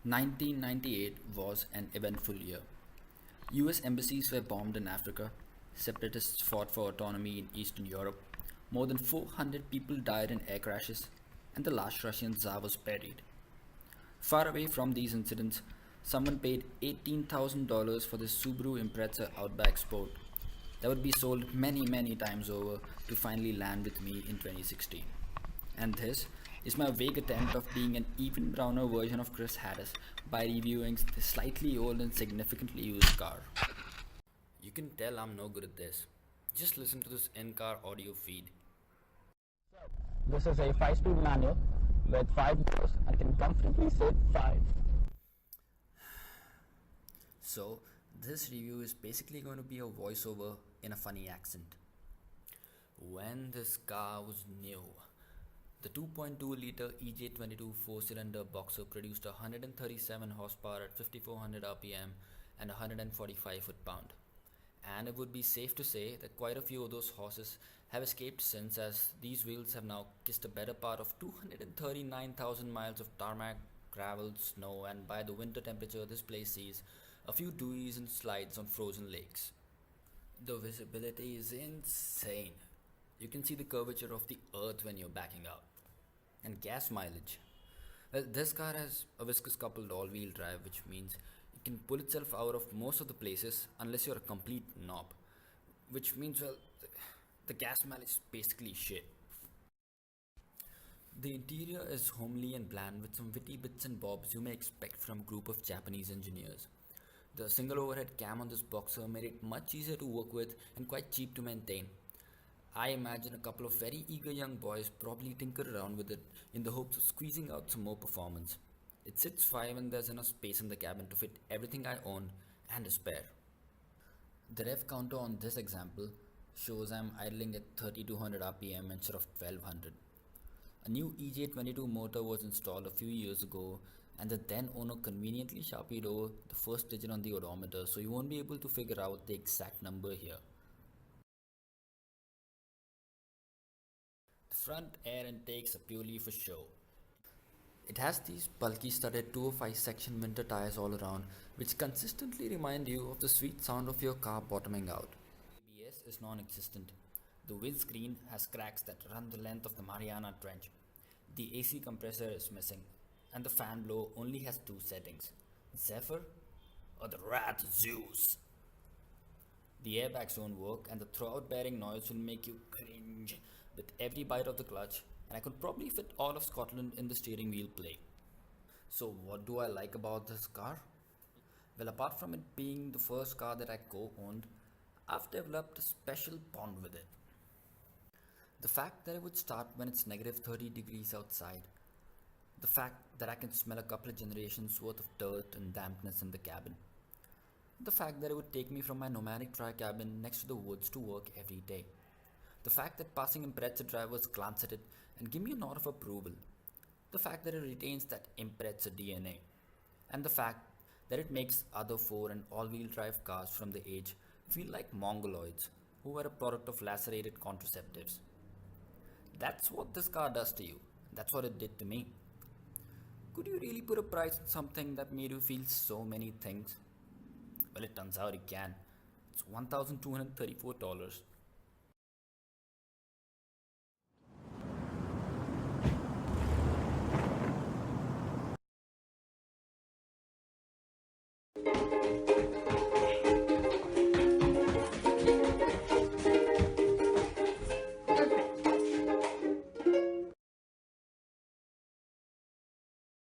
1998 was an eventful year. US embassies were bombed in Africa, separatists fought for autonomy in Eastern Europe, more than 400 people died in air crashes, and the last Russian Tsar was buried. Far away from these incidents, someone paid $18,000 for the Subaru Impreza Outback Sport that would be sold many times over to finally land with me in 2016. And this is my vague attempt of being an even browner version of Chris Harris by reviewing this slightly old and significantly used car. You can tell I'm no good at this. Just listen to this in-car audio feed. This is a 5-speed manual with 5 doors and can comfortably sit 5. So, this review is basically going to be a voiceover in a funny accent. When this car was new, the 2.2 liter EJ22 4-cylinder boxer produced 137 horsepower at 5400 RPM and 145 foot-pound. And it would be safe to say that quite a few of those horses have escaped since, as these wheels have now kissed a better part of 239,000 miles of tarmac, gravel, snow, and by the winter temperature this place sees a few dewies and slides on frozen lakes. The visibility is insane. You can see the curvature of the earth when you're backing out. And gas mileage. Well, this car has a viscous coupled all-wheel drive, which means it can pull itself out of most of the places unless you're a complete knob. Which means, well, the gas mileage is basically shit. The interior is homely and bland with some witty bits and bobs you may expect from a group of Japanese engineers. The single overhead cam on this boxer made it much easier to work with and quite cheap to maintain. I imagine a couple of very eager young boys probably tinkered around with it in the hopes of squeezing out some more performance. It sits 5 and there's enough space in the cabin to fit everything I own and a spare. The rev counter on this example shows I'm idling at 3200 RPM instead of 1200. A new EJ22 motor was installed a few years ago, and the then owner conveniently sharpied over the first digit on the odometer, so you won't be able to figure out the exact number here. The front air intakes are purely for show. It has these bulky studded 205 section winter tires all around, which consistently remind you of the sweet sound of your car bottoming out. ABS is non-existent. The windscreen has cracks that run the length of the Mariana Trench. The AC compressor is missing, and the fan blow only has 2 settings, Zephyr or the Rat Zeus. The airbags don't work, and the throwout bearing noise will make you cringe with every bite of the clutch, and I could probably fit all of Scotland in the steering wheel play. So what do I like about this car? Well, apart from it being the first car that I co-owned, I've developed a special bond with it. The fact that it would start when it's negative 30 degrees outside. The fact that I can smell a couple of generations worth of dirt and dampness in the cabin. The fact that it would take me from my nomadic dry cabin next to the woods to work every day. The fact that passing Impreza drivers glance at it and give me a nod of approval. The fact that it retains that Impreza DNA. And the fact that it makes other 4 and all-wheel drive cars from the age feel like mongoloids who were a product of lacerated contraceptives. That's what this car does to you. That's what it did to me. Could you really put a price on something that made you feel so many things? Well, it turns out you can. It's $1,234.